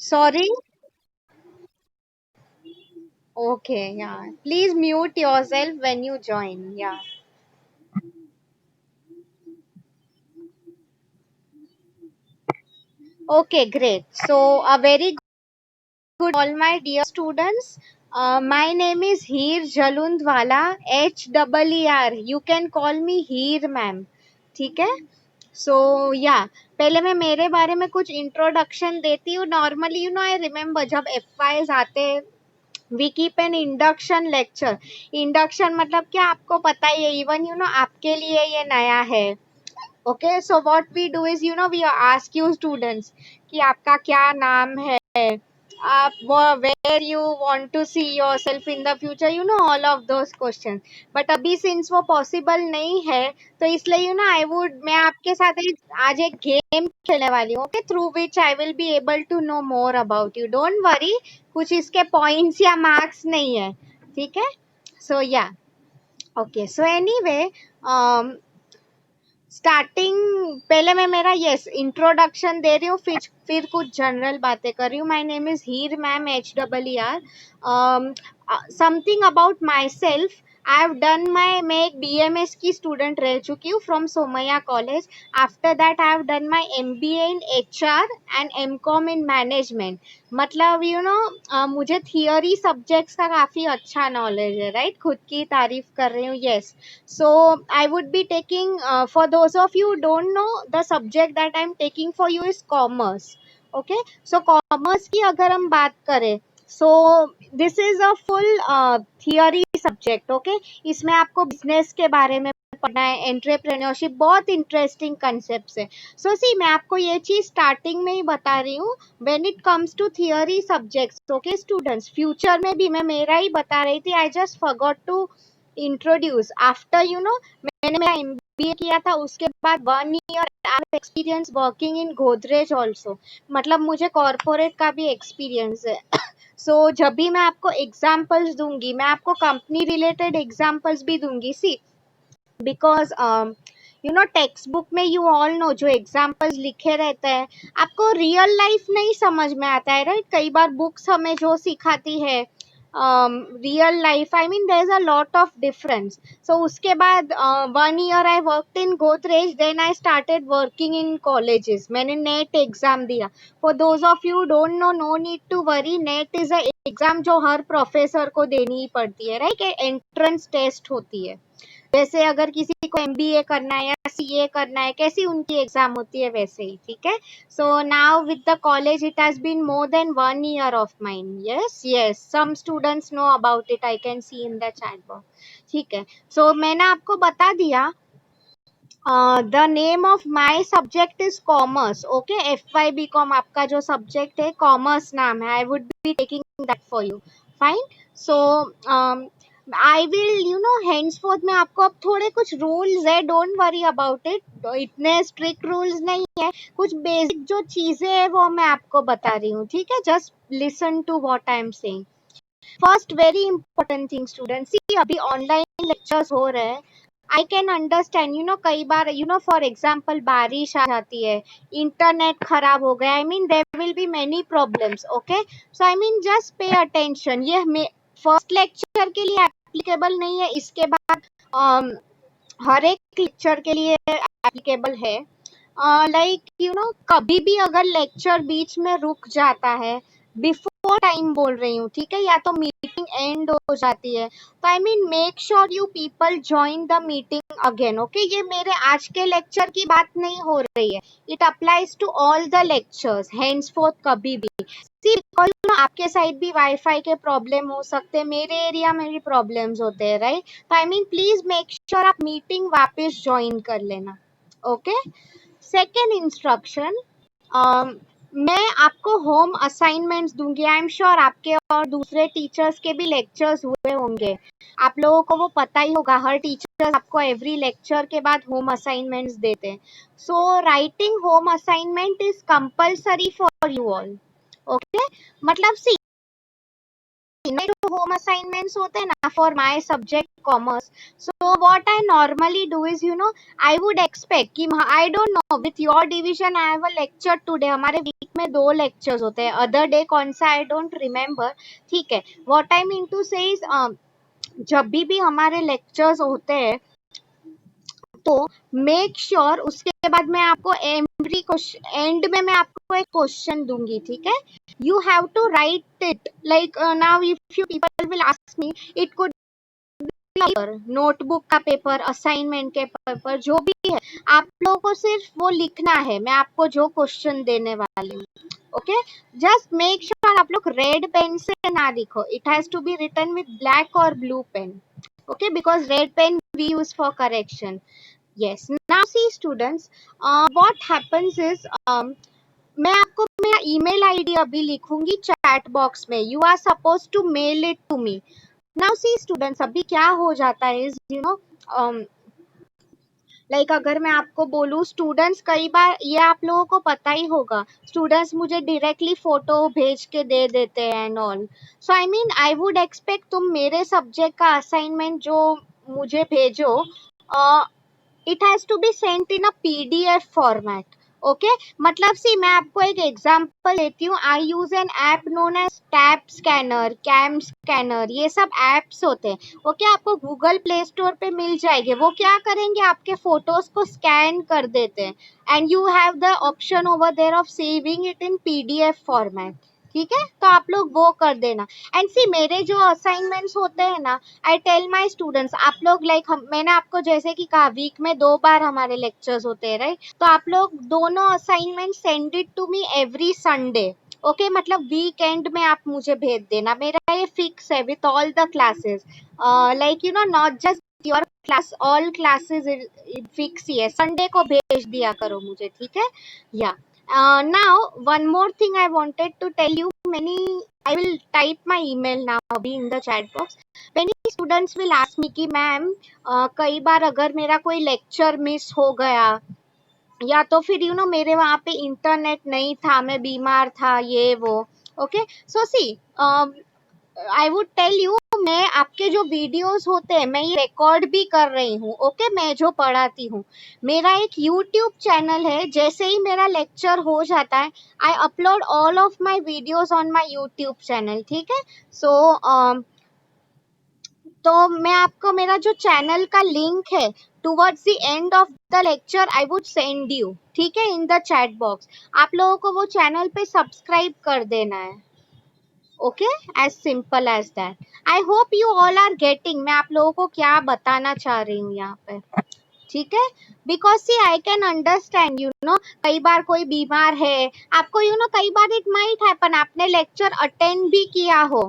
Sorry. Okay, yeah. Please mute yourself when you join. Yeah. Okay, great. So, a very good all my dear students. My name is Heer Jalundwala, HEER. You can call me Heer ma'am. ठीक है? सो या पहले मैं मेरे बारे में कुछ introduction देती हूँ. नॉर्मली आई रिमेम्बर जब एफ आते we keep an induction lecture. Induction मतलब क्या आपको पता ही है. इवन आपके लिए ये नया है. Okay, so what we do is we ask you students कि आपका क्या नाम है, आप where you want to see yourself in the future, all of those question. But अभी सिंस वो पॉसिबल नहीं है, तो इसलिए आई वुड मैं आपके साथ आज एक गेम खेलने वाली हूँ. Okay, through which I will be able to know more about you. Don't worry, कुछ इसके पॉइंट्स या मार्क्स नहीं है. ठीक है? सो या ओके, सो एनीवे स्टार्टिंग पहले मैं मेरा इंट्रोडक्शन दे रही हूँ, फिर कुछ जनरल बातें कर रही हूँ. My name is Heer ma'am, HEER. Something about my self. I have done मैं एक BMS की स्टूडेंट रह चुकी हूँ from Somaiya college. After that I have done my MBA in HR and MCOM in management. मतलब मुझे थियोरी सब्जेक्ट्स का काफी अच्छा नॉलेज है. राइट, खुद की तारीफ कर रही हूँ. Yes. So I would be taking, for those of you who don't know, the subject that I'm taking for you is commerce. Okay, so commerce की अगर हम बात करें, so this is a full theory subject. Okay, इसमें आपको business के बारे में पढ़ना है, एंटरप्रेन्योरशिप, बहुत इंटरेस्टिंग कंसेप्ट है. सो सी मैं आपको ये चीज स्टार्टिंग में ही बता रही हूँ. When it comes to theory subjects, okay students, future में भी मैं मेरा ही बता रही थी. I just forgot to introduce. After मैंने मेरा MBA किया था, उसके बाद 1 year I have experience working in Godrej also. मतलब मुझे कॉर्पोरेट का भी एक्सपीरियंस है. सो जब भी मैं आपको एग्जाम्पल्स दूंगी, मैं आपको कंपनी रिलेटेड एग्जाम्पल्स भी दूंगी. सी बिकॉज टेक्स्ट बुक में यू ऑल नो जो एग्जाम्पल्स लिखे रहते हैं, आपको रियल लाइफ नहीं समझ में आता है. राइट, कई बार बुक्स हमें जो सिखाती है, real life, I mean there is a lot of difference. So उसके बाद 1 year I worked in Godrej, then I started working in colleges. मैंने नेट एग्जाम दिया. For those of you don't know, no need to worry. NET is a exam जो हर professor को देनी ही पड़ती है. राइट, एंट्रेंस टेस्ट होती है. जैसे अगर किसी को MBA करना है या CA करना है, कैसी उनकी एग्जाम होती है, वैसे ही. ठीक है? So now with the college it has been more than 1 year of mine. Yes yes, some students know about it, I can see in the chat box. ठीक है? सो मैंने आपको बता दिया. The name of my subject is commerce. Okay, FY BCom आपका जो subject है, कॉमर्स नाम है. I would be taking that for you. Fine. So I will henceforth मैं आपको अब थोड़े कुछ रूल्स है, डोंट वरी अबाउट इट. इतने स्ट्रिक्ट रूल्स नहीं है, कुछ बेसिक जो चीजें है वो मैं आपको बता रही हूँ. ठीक है? Just listen to what I am saying. First very important thing students, see अभी ऑनलाइन लेक्चर्स हो रहे हैं. आई कैन अंडरस्टैंड, कई बार फॉर एग्जाम्पल बारिश आ जाती है, इंटरनेट खराब हो गया, I mean there will be many problems. Okay, so I mean just pay attention. ये फर्स्ट लेक्चर के लिए एप्लीकेबल नहीं है, इसके बाद हर एक लेक्चर के लिए एप्लीकेबल है. लाइक कभी भी अगर लेक्चर बीच में रुक जाता है, बिफोर टाइम बोल रही हूँ, ठीक है, या तो मीटिंग एंड हो जाती है, तो I mean make sure you people join the meeting again. Okay, ये मेरे आज के लेक्चर की बात नहीं हो रही है. It applies to all the lectures henceforth कभी भी. सी बिकॉज आपके साइड भी वाईफाई के प्रॉब्लम हो सकते हैं, मेरे एरिया में भी प्रॉब्लम्स होते हैं. राइट, तो I mean please make sure आप मीटिंग वापस ज्वाइन कर लेना. ओके, सेकेंड इंस्ट्रक्शन, मैं आपको होम असाइनमेंट्स दूंगी. आई एम श्योर आपके और दूसरे टीचर्स के भी लेक्चर्स हुए होंगे, आप लोगों को वो पता ही होगा. हर टीचर आपको एवरी लेक्चर के बाद होम असाइनमेंट्स देते हैं. So writing home assignment is compulsory for you all. Okay, मतलब सी होम असाइनमेंट्स होते हैं ना for my subject commerce, so what I normally do is I would expect कि I don't know with your division I have a lecture today, हमारे week में 2 lectures होते हैं, other day कौन सा आई डोंट रिमेम्बर, ठीक है। What I mean to से इज जब भी हमारे लेक्चर्स होते हैं तो मेक श्योर उसके बाद मैं आपको एवरी क्वेश्चन एंड में मैं आपको एक क्वेश्चन दूंगी, ठीक है। You have to write it like now if you people will ask me, it could paper, notebook का पेपर, असाइनमेंट के पेपर, जो भी है आप लोगों को सिर्फ वो लिखना है, मैं आपको जो क्वेश्चन देने वाली हूँ, ओके। जस्ट मेक श्योर आप लोग रेड पेन से ना लिखो, it has to be written with black और blue pen, okay, because red pen we use for correction. Yes, now see students, what happens is मैं आपको मेरा ईमेल आईडी अभी लिखूंगी चैट बॉक्स में, you are suppose to mail it to me. Now see students, अभी क्या हो जाता है इज लाइक अगर मैं आपको बोलूँ, स्टूडेंट्स कई बार, ये आप लोगों को पता ही होगा, स्टूडेंट्स मुझे डायरेक्टली फोटो भेज के दे देते हैं and all, so I mean I would expect तुम मेरे सब्जेक्ट का असाइनमेंट जो मुझे भेजो, it has to be sent in a PDF format, okay. मतलब सी मैं आपको एक एग्जांपल देती हूँ, I use an app known as tap scanner, cam scanner, ये सब एप्स होते हैं, ओके। आपको गूगल प्ले स्टोर पे मिल जाएंगे, वो क्या करेंगे आपके फोटोज को स्कैन कर देते हैं and you have the option over there of saving it in PDF format, ठीक है। तो आप लोग वो कर देना। एंड सी मेरे जो असाइनमेंट्स होते हैं ना, आई टेल माई स्टूडेंट्स, आप लोग लाइक मैंने आपको जैसे कि कहा वीक में 2 बार हमारे लेक्चर्स होते हैं, राइट। तो आप लोग दोनों assignment send it to me every Sunday, okay. मतलब वीकेंड में आप मुझे भेज देना, मेरा ये फिक्स है with all the classes, like not just your class, all classes fix ही है, संडे को भेज दिया करो मुझे, ठीक है। या now one more thing I wanted to tell you, many, I will type my email now अभी in the chat box, many students will ask me कि मैम कई बार अगर मेरा कोई लेक्चर मिस हो गया या तो फिर मेरे वहाँ पे इंटरनेट नहीं था, मैं बीमार था, ये वो, okay. So see I would tell you, मैं आपके जो वीडियोस होते हैं मैं ये रिकॉर्ड भी कर रही हूँ, ओके। मैं जो पढ़ाती हूँ, मेरा एक यूट्यूब चैनल है, जैसे ही मेरा लेक्चर हो जाता है I upload all of my videos on my YouTube channel, ठीक है। सो तो मैं आपको मेरा जो चैनल का लिंक है towards the end of the lecture I would send you, ठीक है, इन द चैट बॉक्स। आप लोगों को वो चैनल पे सब्सक्राइब कर देना है, okay, as simple as that. I hope you all are getting मैं आप लोगों को क्या बताना चाह रही हूँ यहाँ पे, ठीक है। Because see I can understand कई बार कोई बीमार है, आपको कई बार इट माइट हैपन आपने लेक्चर अटेंड भी किया हो,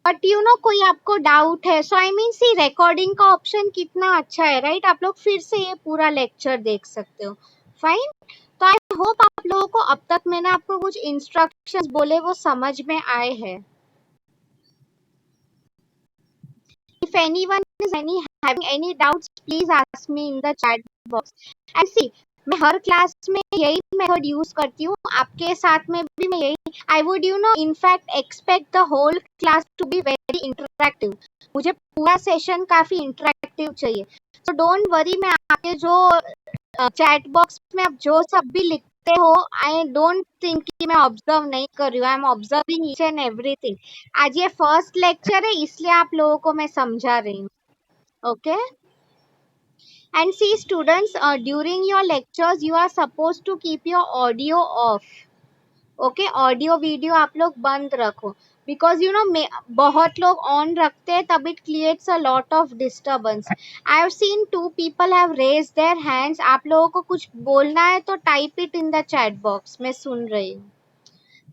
बट कोई आपको डाउट है, so I mean see recording का ऑप्शन कितना अच्छा है, राइट। आप लोग फिर से ये पूरा लेक्चर देख सकते हो, फाइन। तो आई होप आप लोगों को अब तक मैंने आपको कुछ इंस्ट्रक्शंस बोले वो समझ में आए हैं। If anyone is having any doubts, please ask me in the chat box. And see, मैं हर क्लास में यही मेथड यूज करती हूँ, आपके साथ में भी मैं यही, I would in fact expect the whole class to be very interactive, मुझे पूरा सेशन काफी इंटरेक्टिव चाहिए। सो डोंट वरी, मैं आपके जो चैट बॉक्स में आप जो सब भी लिखते हो, आई डोंट थिंक कि मैं ऑब्जर्व नहीं कर रही हूँ, I am observing each and everything. आज ये फर्स्ट लेक्चर है इसलिए आप लोगों को मैं समझा रही हूँ, okay. And see students, during your lectures you are suppose to keep your audio off, okay. Audio video आप लोग बंद रखो, बिकॉज बहुत लोग ऑन रखते हैं, तब it creates a lot of disturbance. I have seen 2 people have raised their hands, आप लोगों को कुछ बोलना है तो type it in the chat box, मैं सुन रही हूँ।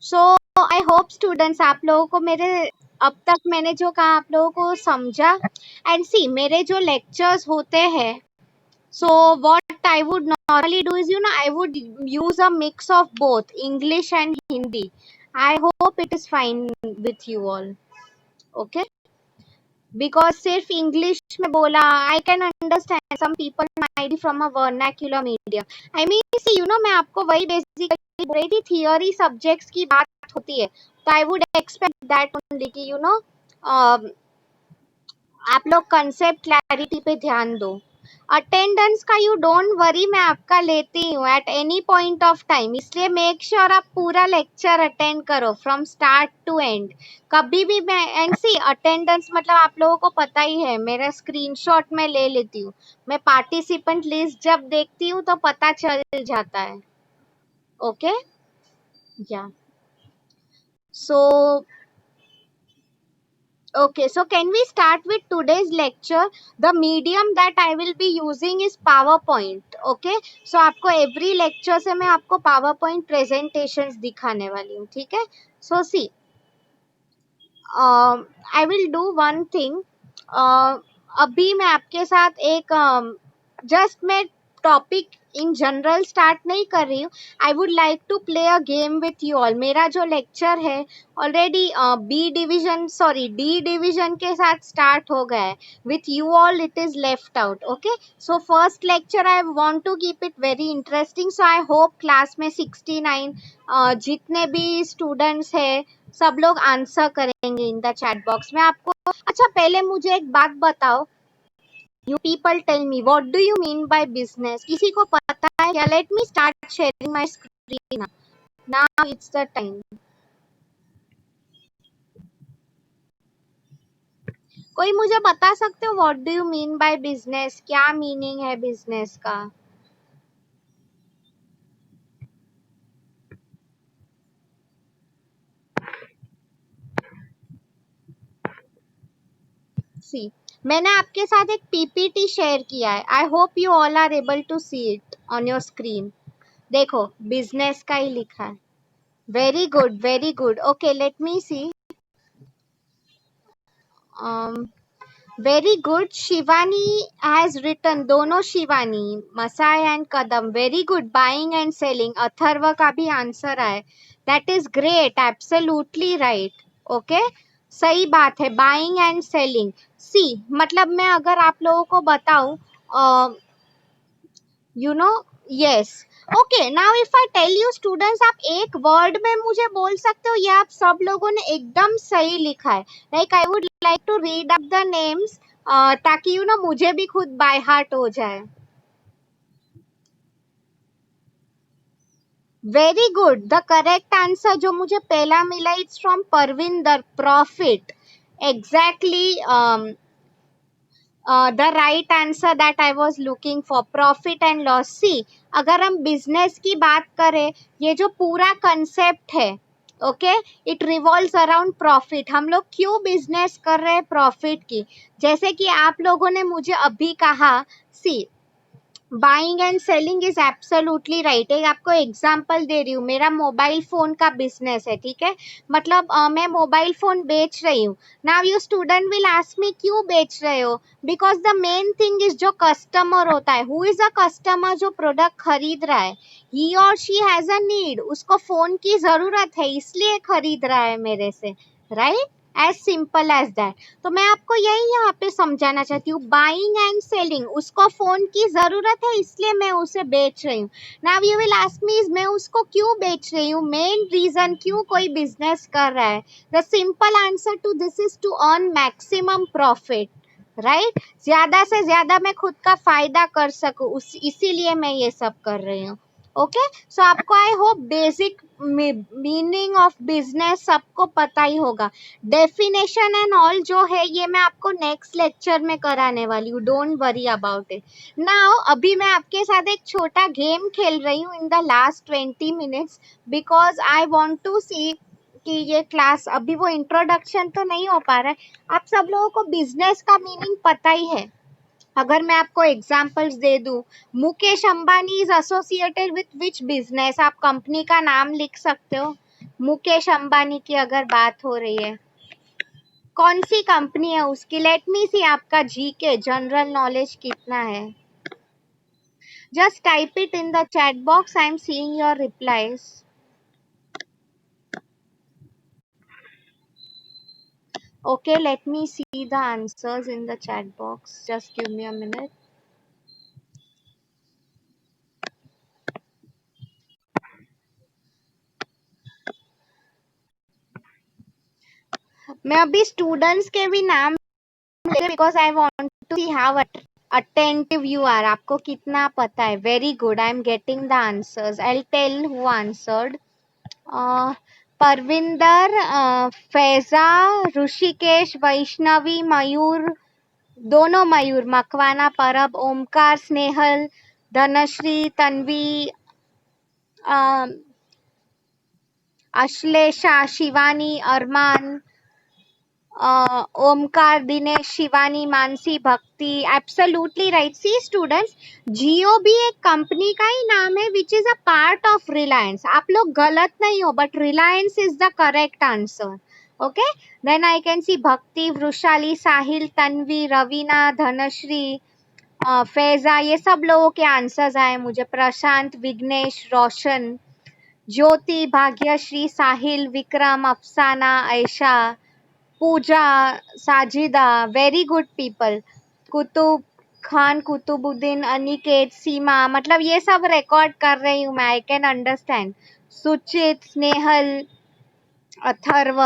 सो आई होप स्टूडेंट्स आप लोगों को मेरे अब तक मैंने जो कहा आप लोगों को समझा। एंड सी मेरे जो लेक्चर्स होते हैं, so what I would normally do is I would use a mix of both English and Hindi. I hope it is fine with you all, okay, because सिर्फ इंग्लिश में बोला, I can understand some people might be from a vernacular medium, I mean see मैं आपको वही basic already theory subjects की बात होती है, तो आई वुड एक्सपेक्ट दैट ओनली कि आप लोग कंसेप्ट क्लैरिटी पे ध्यान दो। अटेंडेंस का यू डोंट वरी, मैं आपका लेती हूँ at any point of time, इसलिए मेक श्योर आप पूरा लेक्चर अटेंड करो फ्रॉम स्टार्ट टू एंड। कभी भी मैं एंड सी अटेंडेंस मतलब आप लोगों को पता ही है, मेरा स्क्रीनशॉट मैं ले लेती हूँ, मैं पार्टिसिपेंट लिस्ट जब देखती हूँ तो पता चल जाता है। ओके, या सो okay, so can we start with today's lecture? The medium that I will be using is PowerPoint. Okay, so आपको every lecture से मैं आपको PowerPoint presentations दिखाने वाली हूँ, ठीक है? So see, I will do one thing. अभी मैं आपके साथ एक जस्ट मैं टॉपिक इन जनरल स्टार्ट नहीं कर रही हूँ, I would like to play a game with you all. मेरा जो लेक्चर है already B division sorry D division के साथ स्टार्ट हो गया है, with you all it is left out. Okay, so first lecture I want to keep it very interesting, so I hope class में 69 जितने भी स्टूडेंट्स है सब लोग आंसर करेंगे इन द चैट बॉक्स में। आपको अच्छा पहले मुझे एक बात बताओ, you people tell me what do you mean by business? किसी को पता है क्या? Let me start sharing my screen now, it's the time. कोई मुझे बता सकते हो what do you mean by business? क्या मीनिंग है बिजनेस का? सी, मैंने आपके साथ एक पीपीटी शेयर किया है, I hope you all are able to see it on your screen. देखो बिजनेस का ही लिखा है। Very good, very good. Okay, let me see. Very good, Shivani has written, दोनों Shivani, Masai and Kadam, very good. Buying and selling, Atharva का भी answer है, that is great, absolutely right. Okay, सही बात है, बाइंग एंड सेलिंग। सी मतलब मैं अगर आप लोगों को बताऊं, you know, yes. Okay, now if I tell you students, आप एक वर्ड में मुझे बोल सकते हो, ये आप सब लोगों ने एकदम सही लिखा है। Like I would like to read up the names, ताकि मुझे भी खुद बाय हार्ट हो जाए। Very good, the correct answer जो मुझे पहला मिला, it's from Parvinder, profit. Exactly the right answer that I was looking for, profit and loss. See अगर हम बिजनेस की बात करें, ये जो पूरा कंसेप्ट है, okay, it revolves around profit. हम लोग क्यों बिजनेस कर रहे हैं? प्रॉफिट की। जैसे कि आप लोगों ने मुझे अभी कहा, see buying and selling is absolutely right. एक आपको एग्जांपल दे रही हूँ, मेरा मोबाइल फोन का बिजनेस है, ठीक है, मतलब मैं मोबाइल फोन बेच रही हूँ। Now you student will ask me क्यों बेच रहे हो? Because the main thing is जो कस्टमर होता है, हु इज अ कस्टमर, जो प्रोडक्ट खरीद रहा है, ही और शी हैज अ नीड, उसको फोन की जरूरत है इसलिए खरीद रहा है मेरे से, right? As simple as that. तो मैं आपको यही यहाँ पे समझाना चाहती हूँ, बाइंग एंड सेलिंग, उसको फोन की जरूरत है इसलिए मैं उसे बेच रही हूँ। नाउ यू विल आस्क मी, मैं उसको क्यों बेच रही हूँ, मेन रीजन क्यों कोई बिजनेस कर रहा है? The simple answer to this is to earn maximum profit, right? ज्यादा से ज्यादा मैं खुद का फायदा कर सकूं, इसीलिए मैं ये सब कर रही हूँ। ओके, सो आपको I hope basic meaning of business सबको पता ही होगा। डेफिनेशन एंड ऑल जो है ये मैं आपको नेक्स्ट लेक्चर में कराने वाली हूँ, don't worry about it. Now अभी मैं आपके साथ एक छोटा गेम खेल रही हूँ in the last 20 minutes, because I want to see कि ये क्लास, अभी वो इंट्रोडक्शन तो नहीं हो पा रहा है। आप सब लोगों को बिजनेस का मीनिंग पता ही है। अगर मैं आपको एग्जांपल्स दे दूं, Mukesh Ambani is associated with which business? आप कंपनी का नाम लिख सकते हो। मुकेश अंबानी की अगर बात हो रही है, कौन सी कंपनी है उसकी? लेट मी सी आपका जीके जनरल नॉलेज कितना है। Just type it in the chat box, I am seeing your replies. Okay, let me see the answers in the chat box. Just give me a minute. मैं अभी students के भी नाम ले because I want to see how attentive you are. आपको कितना पता है. Very good. I am getting the answers. I tell who answered. Parvinder, Faiza, Rishikesh, Vaishnavi, Mayur, दोनों मयूर, मकवाना, परब, ओमकार, स्नेहल, धनश्री, तन्वी, अश्लेषा, शिवानी, अरमान, Omkar, Dinesh, Shivani, Mansi, Bhakti. Absolutely right. See students, Jio भी एक कंपनी का ही नाम है which is a part of Reliance. आप लोग गलत नहीं हो, but Reliance is the correct answer. Okay, then I can see Bhakti, Vrushali, साहिल, तन्वी, रवीना, धनश्री, फैजा, ये सब लोगों के आंसर्स आए मुझे. प्रशांत, विघ्नेश, रोशन, ज्योति, Bhagyashree, Sahil, Vikram, Afsana, Aisha, Pooja, Sajida. Very good people. Qutub Khan, Qutubuddin, Aniket, Seema, मतलब ये सब रिकॉर्ड कर रही हूँ मैं. I can understand. Suchit, Snehal, Atharva,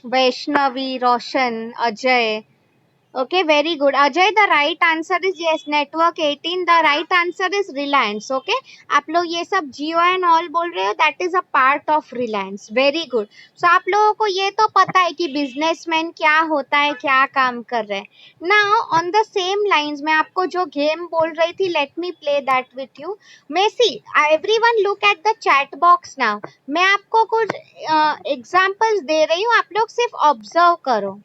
Vaishnavi, Roshan, Ajay. Okay, very good. Ajay, the right answer is yes. Network 18. The right answer is Reliance. Okay, आप लोग ये सब Jio and all बोल रहे हो. That is a part of Reliance. Very good. So आप लोगों को ये तो पता है कि businessman क्या होता है, क्या काम कर रहे हैं. Now on the same lines, मैं आपको जो game बोल रही थी, let me play that with you. मैं see, everyone look at the chat box now. मैं आपको कुछ examples दे रही हूँ. आप लोग सिर्फ observe करो.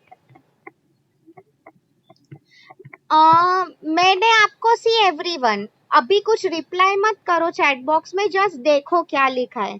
मैंने आपको सी एवरीवन अभी कुछ रिप्लाई मत करो चैट बॉक्स में. जस्ट देखो क्या लिखा है.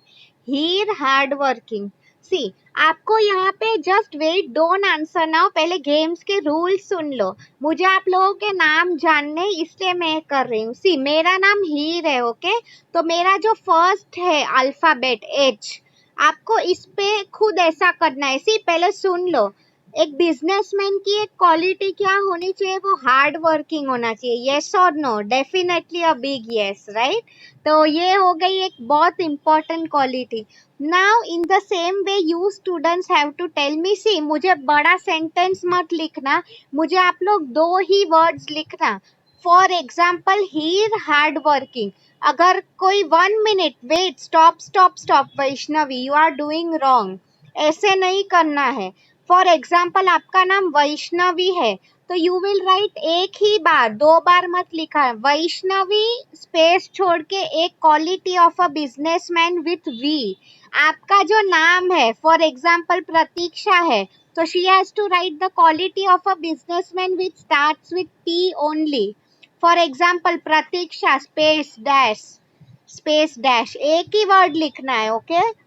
हीर हार्ड वर्किंग. सी, आपको यहाँ पे just wait, don't answer now. पहले गेम्स के रूल सुन लो. मुझे आप लोगों के नाम जानने, इसलिए मैं कर रही हूँ. सी, मेरा नाम हीर है. ओके, तो मेरा जो फर्स्ट है अल्फाबेट एच, आपको इस पे खुद ऐसा करना है. सी, पहले सुन लो. एक बिजनेसमैन की एक क्वालिटी क्या होनी चाहिए? वो हार्ड वर्किंग होना चाहिए. यस और no? Definitely a big yes, right. तो ये हो गई एक बहुत important quality. Now in the same way you students have to tell me. See, मुझे बड़ा सेंटेंस मत लिखना. मुझे आप लोग दो ही वर्ड्स लिखना. For example, here hard working. अगर कोई 1 minute wait, stop stop stop, Vaishnavi you are doing wrong. ऐसे नहीं करना है. फॉर एग्जाम्पल, आपका नाम वैष्णवी है, तो यू विल राइट एक ही बार, 2 बार मत लिखा है. वैष्णवी स्पेस छोड़ के एक quality of a businessman with V. आपका जो नाम है, फॉर एग्जाम्पल प्रतीक्षा है, तो she has to write the quality of a businessman which starts with P only. For example Pratiksha space dash, एक ही वर्ड लिखना है. Okay,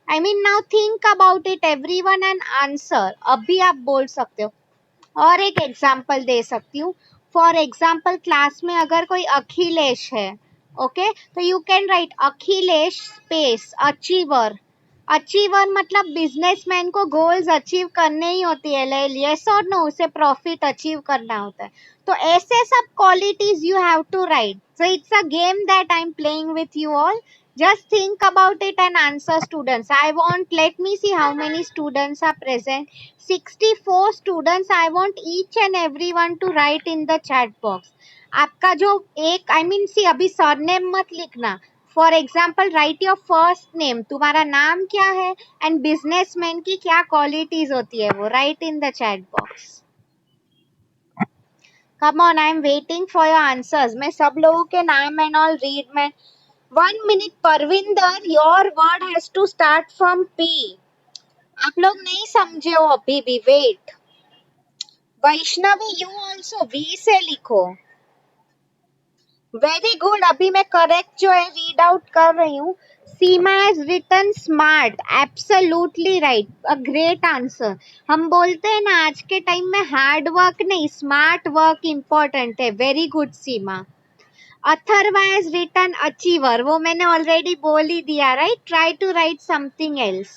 I mean now think about it everyone and answer. अभी आप बोल सकते हो. और एक एग्जाम्पल दे सकती हूँ. फॉर एग्जाम्पल, क्लास में अगर कोई अखिलेश है, ओके, तो you can write Akhilesh space achiever. Achiever मतलब बिजनेसमैन को गोल्स अचीव करने ही होती है. यस और नो? उसे प्रॉफिट अचीव करना होता है. तो ऐसे सब qualities you have to write. So it's a game that I am playing with you all. Just think about it and answer, students. I want, let me see how many students are present. 64 students. I want each and everyone to write in the chat box. आपका जो एक, आई mean सी, अभी surname मत लिखना. For example, right your first name. तुम्हारा नाम क्या है एंड बिजनेसमैन की क्या क्वालिटीज होती है, वो right in the chat box. Come on, I am waiting for your answers. मैं सब लोगों के नाम एंड ऑल रीड में. 1 minute, Parvinder, your word has to start from P. आप लोग नहीं समझे हो अभी भी. Wait. Vaishnavi, you also V से लिखो. Very good. अभी मैं करेक्ट जो है रीड आउट कर रही हूँ. Seema has written smart. Absolutely right. A great answer. हम बोलते हैं ना आज के टाइम में हार्ड वर्क नहीं, स्मार्ट वर्क इंपॉर्टेंट है. Very good Seema. Atharva has written achiever. वो मैंने ऑलरेडी बोल ही दिया, right. Try to write something else.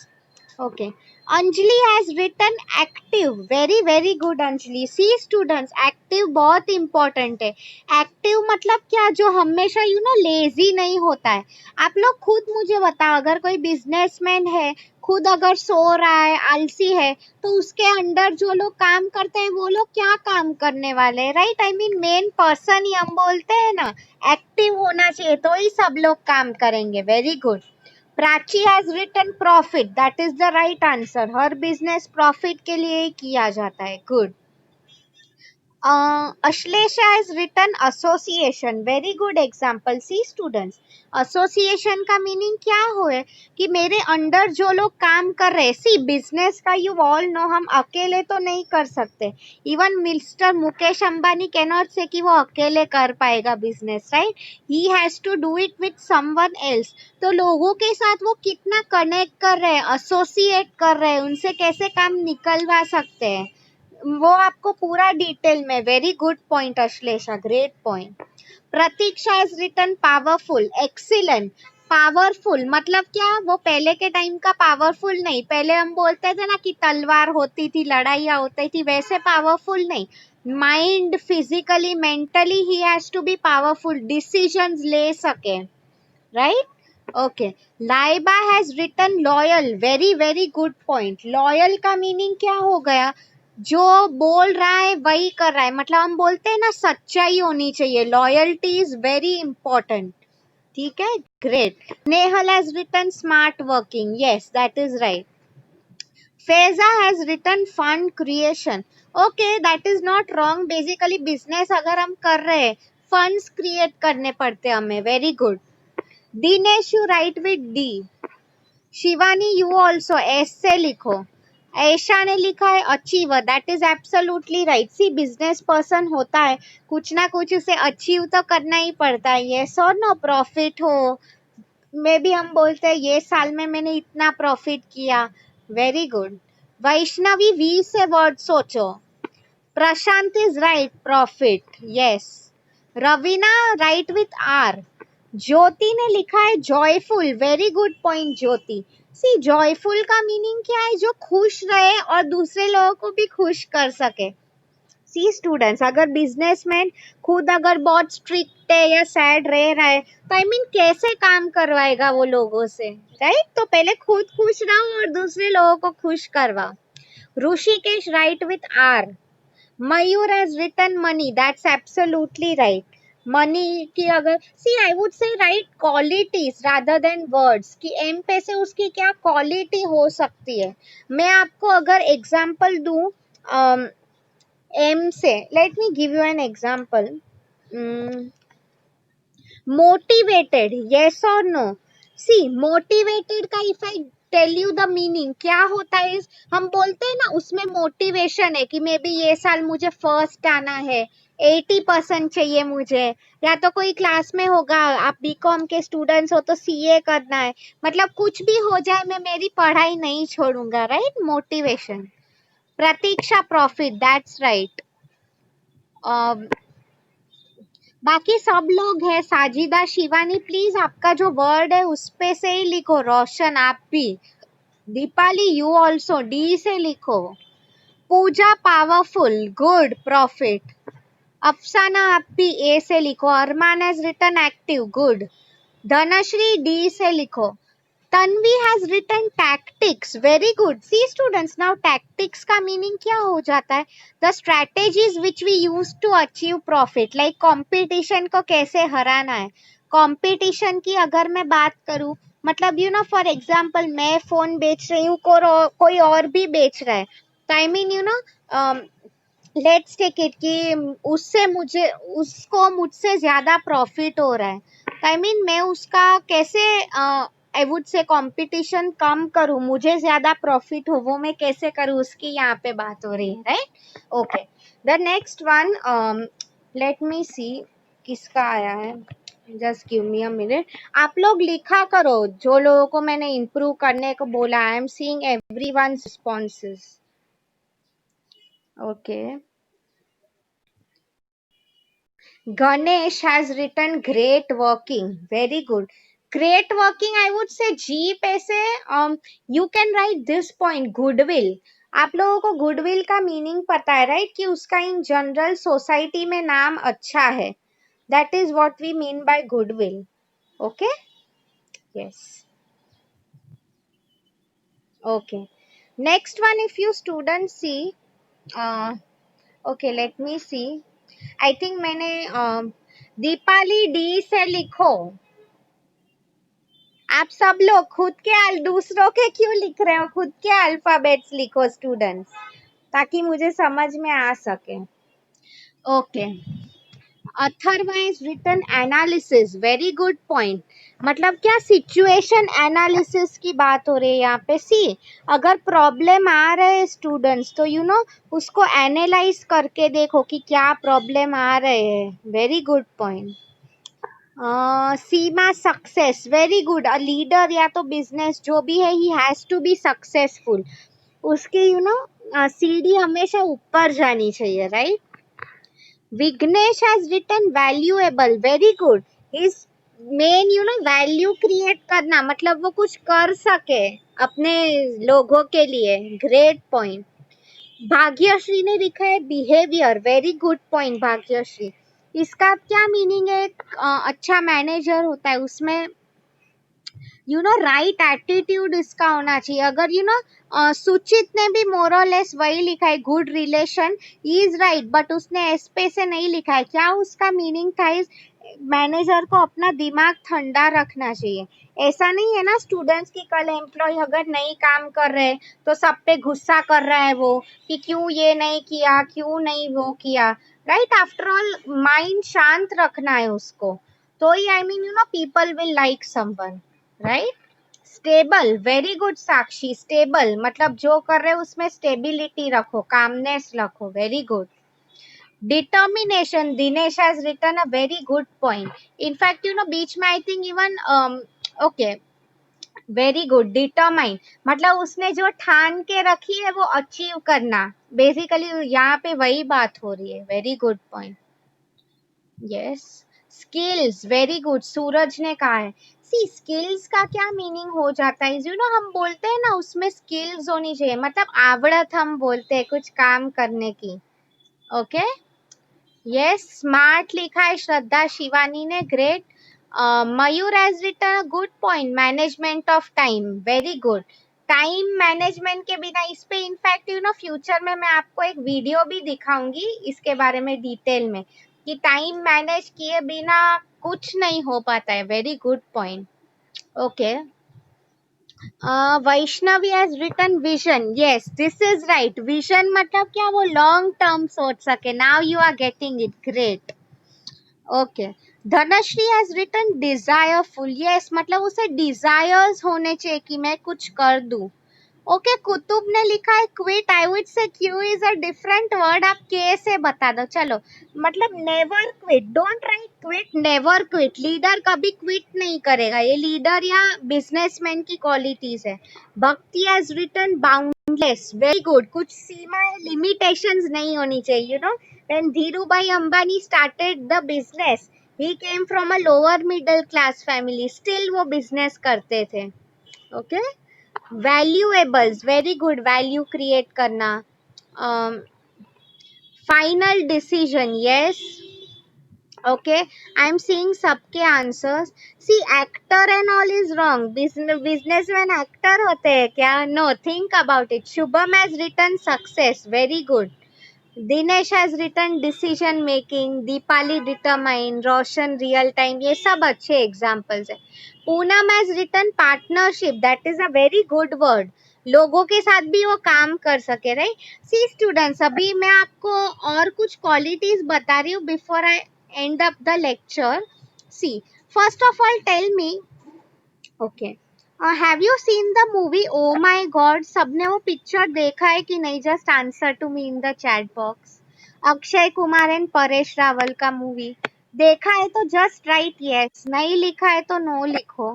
Okay. Anjali has written active. Very very good Anjali. See students, active बहुत important है. Active मतलब क्या, जो हमेशा lazy नहीं होता है. आप लोग खुद मुझे बताओ, अगर कोई बिजनेसमैन है, खुद अगर सो रहा है, आलसी है, तो उसके अंडर जो लोग काम करते हैं वो लोग क्या काम करने वाले हैं, right? I mean main person ही हम बोलते हैं ना. एक्टिव होना चाहिए तो ही सब लोग काम करेंगे. Very good. Prachi has written profit. That is the right answer. हर बिजनेस प्रॉफिट के लिए ही किया जाता है. Good. Ashlesha has written association. Very good example. See students, association का मीनिंग क्या हुए कि मेरे अंडर जो लोग काम कर रहे हैं. सी बिजनेस का यू ऑल नो हम अकेले तो नहीं कर सकते. Even mister Mukesh Ambani can not say कि वो अकेले कर पाएगा business, right? He has to do it with someone else. तो लोगों के साथ वो कितना कनेक्ट कर रहे हैं, एसोसिएट कर रहे हैं, उनसे कैसे काम निकलवा सकते हैं, वो आपको पूरा डिटेल में. Very good point Ashlesha, great point. Pratiksha is written powerful. Excellent. Powerful मतलब क्या, वो पहले के टाइम का पावरफुल नहीं. पहले हम बोलते थे ना कि तलवार होती थी, लड़ाइयाँ होती थी, वैसे पावरफुल नहीं. Mind, physically, mentally he has to be powerful, decisions ले सके, right? Okay. Laiba has written loyal. Very very good point. Loyal का मीनिंग क्या हो गया, जो बोल रहा है वही कर रहा है. मतलब हम बोलते हैं ना, सच्चाई होनी चाहिए. Loyalty is very important. ठीक है, great. Nehal has written smart working. Yes, that is right. Feza has written fund creation. Okay, that is not wrong. Basically business अगर हम कर रहे हैं, funds create करने पड़ते हैं हमें. Very good. Dinesh you write with D. Shivani you also S से लिखो. ऐशा ने लिखा है achiever. That is absolutely right. See business person होता है, कुछ ना कुछ उसे अचीव तो करना ही पड़ता है. यस और नो, प्रॉफिट हो, मे भी हम बोलते हैं ये साल में मैंने इतना प्रॉफिट किया. Very good. वैष्णवी वी से वर्ड सोचो. Prashant is right, profit. Yes. Raveena write with R. Jyoti ने लिखा है joyful. Very good point Jyoti. See joyful का मीनिंग क्या है, जो खुश रहे और दूसरे लोगों को भी खुश कर सके. सी स्टूडेंट्स, अगर बिजनेसमैन खुद अगर बहुत स्ट्रिक्ट है या सैड रह रहा है, तो आई मीन कैसे काम करवाएगा वो लोगों से, राइट? तो पहले खुद खुश रहो और दूसरे लोगों को खुश करवाओ. Rishikesh write with R. Mayur has written money. That's absolutely right. Money की अगर, see I would say write qualities rather than words, कि एम पे से उसकी क्या क्वालिटी हो सकती है. मैं आपको अगर एग्जांपल दूं एम से, let me give you an example. Motivated. Yes और नो? सी मोटिवेटेड का if I tell you the meaning क्या होता है, हम बोलते हैं ना उसमें मोटिवेशन है कि मे बी ये साल मुझे फर्स्ट आना है, 80% चाहिए मुझे, या तो कोई क्लास में होगा, आप बीकॉम के स्टूडेंट्स हो तो सीए करना है. मतलब कुछ भी हो जाए मैं मेरी पढ़ाई नहीं छोड़ूंगा, right? Motivation. Pratiksha profit. That's right. बाकी सब लोग हैं. साजिदा, शिवानी, प्लीज आपका जो वर्ड है उस पे से ही लिखो. रोशन आप भी. दीपाली यू ऑल्सो डी से लिखो. Pooja powerful. Good, profit. Afsana आप भी ए से लिखो. Arman has written active. Good. Dhanashree D से लिखो. Tanvi has written tactics. Very good. See students, now tactics का मीनिंग क्या हो जाता है, the strategies which we use to achieve profit. Like competition को कैसे हराना है. कंपटीशन की अगर मैं बात करूं, मतलब फॉर एग्जांपल मैं फोन बेच रही हूँ, कोई और भी बेच रहा है, तो I mean let's take it कि उससे मुझे उसको मुझसे ज्यादा प्रॉफिट हो रहा है, तो आई मीन मैं उसका कैसे आई वुड से कंपटीशन कम करूं, मुझे ज्यादा प्रॉफिट हो, वो मैं कैसे करूं, उसकी यहाँ पे बात हो रही है, right? Okay. The next one, let me see किसका आया है. Just give me a minute. आप लोग लिखा करो जो लोगों को मैंने इम्प्रूव करने को बोला. आई am seeing everyone's responses. Okay. Ganesh has written great working. Very good. Great working, I would say G पे से you can write this point, goodwill. आप लोगों को गुडविल का मीनिंग पता है राइट, कि उसका इन जनरल सोसाइटी में नाम अच्छा है. That is what we mean by goodwill. Okay. Yes. Okay. Next one, if you student see, okay let me see. I think मैंने दीपाली डी से लिखो. आप सब लोग खुद के दूसरों के क्यों लिख रहे हो, खुद के अल्फाबेट्स लिखो स्टूडेंट्स, ताकि मुझे समझ में आ सके. Okay. Atharva's written analysis, very good point. मतलब क्या, सिचुएशन एनालिसिस की बात हो रही है यहाँ पे. सी, अगर प्रॉब्लम आ रहे हैं स्टूडेंट्स, तो यू नो उसको एनालाइज करके देखो कि क्या प्रॉब्लम आ रहे हैं. Very good point. Seema success, very good. A leader या तो बिजनेस जो भी है, he has to be successful. उसकी यू नो सीढ़ी हमेशा ऊपर जानी चाहिए right. Vignesh has written valuable, very good. His main you know value create करना, मतलब वो कुछ कर सके अपने लोगों के लिए. Great point. भाग्यश्री ने लिखा है behaviour, very good point Bhagyashree. इसका क्या मीनिंग है, एक अच्छा मैनेजर होता है, उसमें यू नो राइट एटीट्यूड इसका होना चाहिए. अगर यू नो सुचित ने भी मोरलेस वही लिखा है, good relation is right, but उसने एस पे से नहीं लिखा है. क्या उसका मीनिंग था, इस मैनेजर को अपना दिमाग ठंडा रखना चाहिए. ऐसा नहीं है ना स्टूडेंट्स की, कल एम्प्लॉय अगर नहीं काम कर रहे तो सब पे गुस्सा कर रहा है वो, कि क्यों ये नहीं किया, क्यों नहीं वो किया. राइट, आफ्टर ऑल माइंड शांत रखना है उसको, तो ही I mean you know people will like someone. Right. Stable, very good Sakshi. Stable मतलब जो कर रहे हो उसमें स्टेबिलिटी रखो, कामनेस रखो. Very good. Determination, Dinesh has written a very good point. In fact you know बीच में I think even okay, very good. Determine मतलब उसने जो ठान के रखी है वो अचीव करना. बेसिकली यहाँ पे वही बात हो रही है. Very good point. Yes. Skills, very good. Suraj ने कहा है. सी, स्किल्स का क्या मीनिंग हो जाता है, यू नो हम बोलते हैं ना उसमें स्किल्स होनी चाहिए, मतलब आवड़त हम बोलते हैं कुछ काम करने की. ओके. यस. स्मार्ट लिखा है श्रद्धा शिवानी ने. Great. Mayur has written a good point, management of time, very good. Time management के बिना, इस पे इनफैक्ट यू नो फ्यूचर में मैं आपको एक वीडियो भी दिखाऊंगी इसके बारे में डिटेल में, कि टाइम मैनेज किए बिना कुछ नहीं हो पाता है. Very good point. Okay. Vaishnavi has written vision. Yes, this is right. Vision मतलब क्या, वो लॉन्ग टर्म सोच सके. Now you are getting it. Great. Okay. Dhanashree has written desireful. Yes, मतलब उसे डिजायर्स होने चाहिए कि मैं कुछ कर दूं. ओके. कुतुब ने लिखा है क्विट. आई वुड से Q is a different word, आप के से बता दो. चलो, मतलब never quit. Don't write quit, never quit. Leader कभी क्विट नहीं करेगा, ये लीडर या बिजनेसमैन की क्वालिटीज है. Bhakti has written boundless, very good. कुछ सीमाएं, लिमिटेशंस नहीं होनी चाहिए. You know when Dhirubhai Ambani started the business, he came from a lower middle class family, still वो बिजनेस करते थे. Okay. Valuables, very good. Value create करना. Final decision, yes. Okay. I am seeing सबके answers. See, actor and all is wrong. Businessman actor होते हैं क्या? No, think about it. Shubham has written success, very good. Dinesh has written decision making. Deepali determine. Roshan real time. ये सब अच्छे examples है. Poonam has written partnership, that is a very good word. लोगों के साथ भी वो काम कर सके. राइट. सी स्टूडेंट्स, अभी मैं आपको और कुछ क्वालिटीज बता रही हूँ before I end up the lecture. See, first of all tell me, okay, have you seen the movie oh my god? सबने वो पिक्चर देखा है कि नहीं? Just answer to me in the chat box. Akshay Kumar and Paresh Rawal का movie देखा है तो जस्ट राइट यस, नहीं लिखा है तो नो लिखो.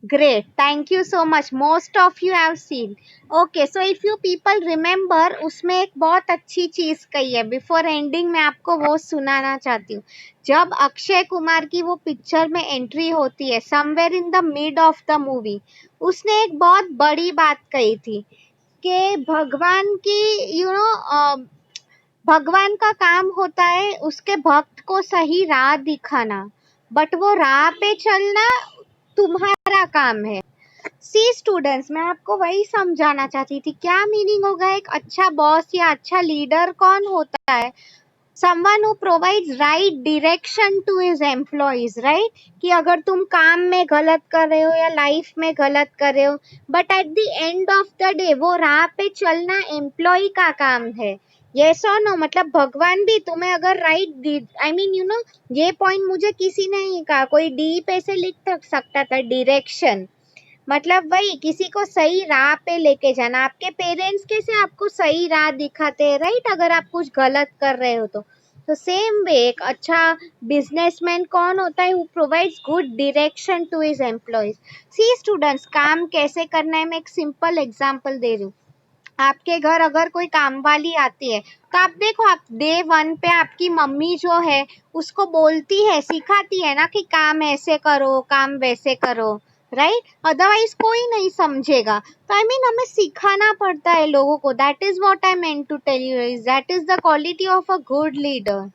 Great. Thank you so much. Most of you have seen. Okay, so if you people remember, उसमें एक बहुत अच्छी चीज कही है. बिफोर एंडिंग मैं आपको वो सुनाना चाहती हूँ. जब अक्षय कुमार की वो पिक्चर में एंट्री होती है, somewhere in the mid of the movie, उसने एक बहुत बड़ी बात कही थी कि भगवान की भगवान का काम होता है उसके भक्त को सही राह दिखाना, बट वो राह पे चलना तुम्हारा काम है. सी स्टूडेंट्स, मैं आपको वही समझाना चाहती थी. क्या मीनिंग होगा एक अच्छा बॉस या अच्छा लीडर कौन होता है? Someone who provides right direction to his employees, right? कि अगर तुम काम में गलत कर रहे हो या लाइफ में गलत कर रहे हो, but at the end of the day वो राह पे चलना एम्प्लॉय का काम है. यस और नो? मतलब भगवान भी तुम्हें अगर राइट, आई मीन ये पॉइंट मुझे किसी ने नहीं कहा, कोई डी पे से लिख सकता था डायरेक्शन. मतलब वही किसी को सही राह पे लेके जाना. आपके पेरेंट्स कैसे आपको सही राह दिखाते हैं, राइट? अगर आप कुछ गलत कर रहे हो तो सेम वे एक अच्छा बिजनेसमैन कौन होता है? Who provides good direction to his employees. See students, काम कैसे करना है मैं एक सिंपल एग्जांपल दे रही हूँ. आपके घर अगर कोई काम वाली आती है तो आप देखो, आप डे वन पे आपकी मम्मी जो है उसको बोलती है, सिखाती है ना कि काम ऐसे करो, काम वैसे करो, राइट? अदरवाइज कोई नहीं समझेगा. तो आई मीन हमें सिखाना पड़ता है लोगों को. That is what I meant to tell you is that is the quality of a good leader.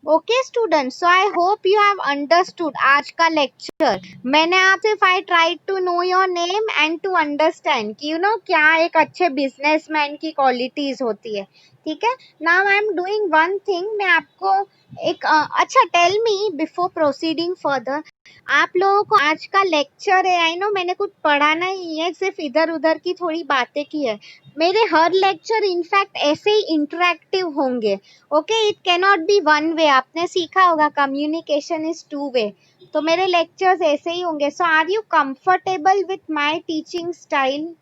Okay students, so I hope you have understood आज का लेक्चर. मैंने आपसे I try to know your name and to understand कि क्या एक अच्छे businessman की qualities होती है. ठीक है. Now I am doing one thing. मैं आपको एक अच्छा, tell me before proceeding further, आप लोगों को आज का लेक्चर है, आई नो मैंने कुछ पढ़ाना ही है, सिर्फ इधर उधर की थोड़ी बातें की है. मेरे हर लेक्चर इनफैक्ट ऐसे ही इंटरेक्टिव होंगे. Okay, it can not be one way. आपने सीखा होगा कम्युनिकेशन इज टू वे. तो मेरे लेक्चर्स ऐसे ही होंगे. So are you comfortable with my teaching style?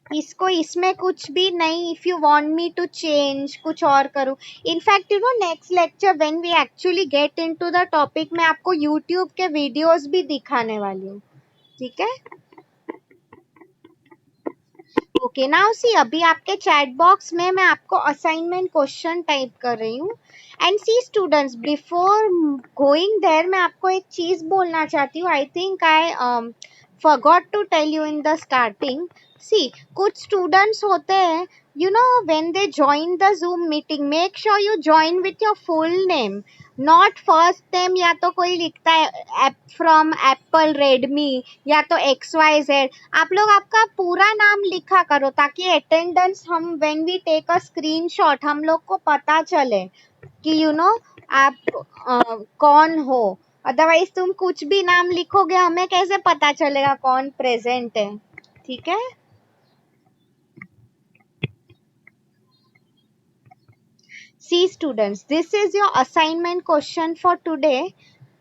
इसको इसमें कुछ भी नहीं. If you want me to change, कुछ और करूं. In fact next lecture when we actually get into the topic, मैं आपको यूट्यूब के वीडियोस भी दिखाने वाली हूँ. ठीक है. ओके, नाउ सी, अभी आपके चैट बॉक्स में मैं आपको असाइनमेंट क्वेश्चन टाइप कर रही हूँ. And see students, before going there मैं आपको एक चीज बोलना चाहती हूँ. I think I forgot to tell you in the starting. See, कुछ स्टूडेंट्स होते हैं, when they join the Zoom meeting, make sure you join with your full name, not first name. या तो कोई लिखता है एप फ्रॉम एप्पल रेडमी या तो XYZ. आप लोग आपका पूरा नाम लिखा करो ताकि अटेंडेंस, हम when we take a screenshot, हम लोग को पता चले कि आप कौन हो. अदरवाइज तुम कुछ भी नाम लिखोगे, हमें कैसे पता चलेगा कौन प्रेजेंट है. ठीक है. See students, this is your assignment question for today.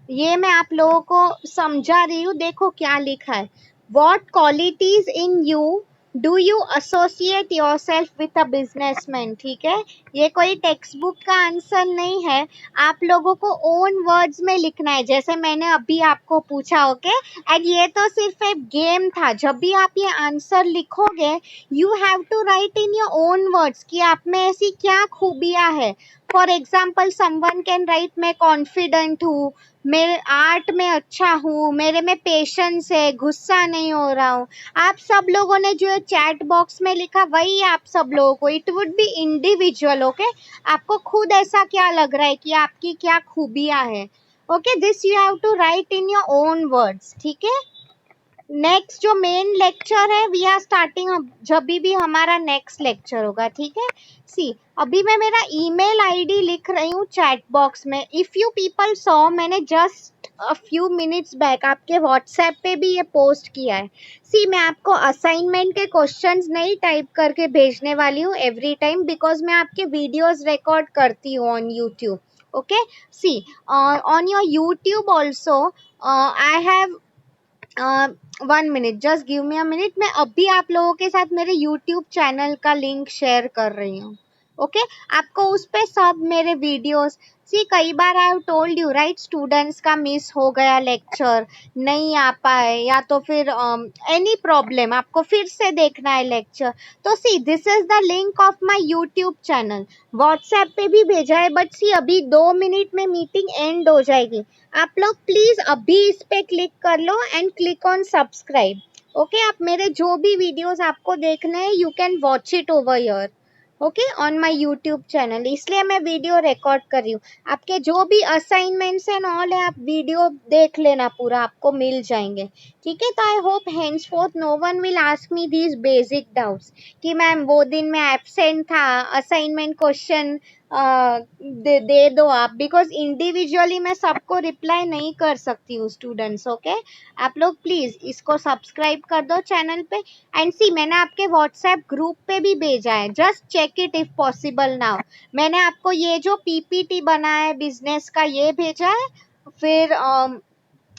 ये मैं आप लोगों को समझा रही हूँ. देखो क्या लिखा है. What qualities in you do you associate your self with a businessman. ठीक है. ये कोई टेक्स्ट बुक का आंसर नहीं है. आप लोगों को ओन वर्ड्स में लिखना है, जैसे मैंने अभी आपको पूछा. ओके. एंड ये तो सिर्फ एक गेम था. जब भी आप ये आंसर लिखोगे, you have to write in your own words कि आप में ऐसी क्या खूबियां है. For example, someone can write मैं कॉन्फिडेंट हूँ, मैं आर्ट में अच्छा हूँ, मेरे में पेशेंस है, गुस्सा नहीं हो रहा हूँ. आप सब लोगों ने जो चैट बॉक्स में लिखा वही आप सब लोगों को. It would be individual. Okay. आपको खुद ऐसा क्या लग रहा है कि आपकी क्या खूबियां है. Okay, this you have to write in your own words. ठीक है. नेक्स्ट जो मेन लेक्चर है, वी आर स्टार्टिंग जब भी हमारा नेक्स्ट लेक्चर होगा. ठीक है. सी, अभी मैं मेरा ईमेल आईडी लिख रही हूँ चैट बॉक्स में. इफ यू पीपल सॉ, मैंने just a few minutes back आपके व्हाट्सएप पे भी ये पोस्ट किया है. सी, मैं आपको असाइनमेंट के क्वेश्चंस नहीं टाइप करके भेजने वाली हूँ एवरी टाइम, बिकॉज मैं आपके वीडियोस रिकॉर्ड करती हूँ on YouTube. Okay. See, on your YouTube also I have 1 minute, just give me a minute. मैं अभी आप लोगों के साथ मेरे यूट्यूब चैनल का लिंक शेयर कर रही हूँ. ओके आपको उस पे सब मेरे वीडियोस सी कई बार I have told you right students का मिस हो गया लेक्चर नहीं आ पाए या तो फिर एनी प्रॉब्लम आपको फिर से देखना है लेक्चर तो see this is the link of my YouTube channel WhatsApp पे भी भेजा है बट सी अभी 2 मिनट में मीटिंग एंड हो जाएगी आप लोग प्लीज अभी इस पे क्लिक कर लो and click on subscribe okay आप मेरे जो भी वीडियोस आपको देखने हैं you can watch it over your okay on my YouTube channel इसलिए मैं वीडियो रिकॉर्ड कर रही हूँ आपके जो भी असाइनमेंट्स एंड ऑल है आप वीडियो देख लेना पूरा आपको मिल जाएंगे ठीक है तो I hope henceforth no one will ask me these basic doubts कि मैम वो दिन मैं एब्सेंट था असाइनमेंट क्वेश्चन दे दो आप बिकॉज इंडिविजुअली मैं सबको रिप्लाई नहीं कर सकती हूँ स्टूडेंट्स ओके आप लोग प्लीज इसको सब्सक्राइब कर दो चैनल पे एंड सी मैंने आपके व्हाट्सएप ग्रुप पे भी भेजा है just check it if possible now मैंने आपको ये जो पीपीटी बना है बिजनेस का ये भेजा है फिर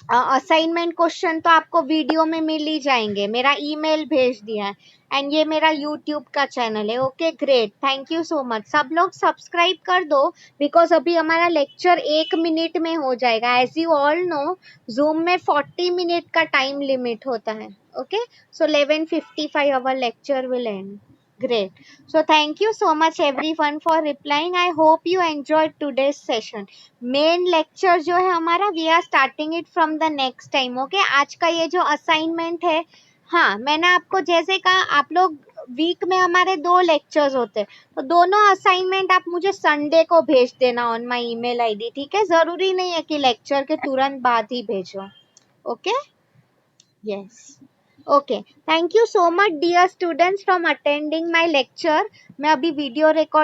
असाइनमेंट क्वेश्चन तो आपको वीडियो में मिल ही जाएंगे मेरा ईमेल भेज दिया है एंड ये मेरा यूट्यूब का चैनल है okay great thank you so much सब लोग सब्सक्राइब कर दो बिकॉज अभी हमारा लेक्चर 1 मिनट में हो जाएगा as you all know Zoom में 40 मिनट का टाइम लिमिट होता है okay so 11:55 our lecture will end great so thank you so much everyone for replying I hope you enjoyed today's session main lecture जो है हमारा we are starting it from the next time okay आज का ये जो assignment है हाँ मैंने आपको जैसे कहा आप लोग वीक में हमारे 2 लेक्चर्स होते हैं तो दोनों असाइनमेंट आप मुझे संडे को भेज देना ऑन माय ईमेल आईडी ठीक है जरूरी नहीं है कि लेक्चर के तुरंत बाद ही भेजो okay yes okay thank you so much dear students from attending my lecture मैं अभी वीडियो रिकॉर्ड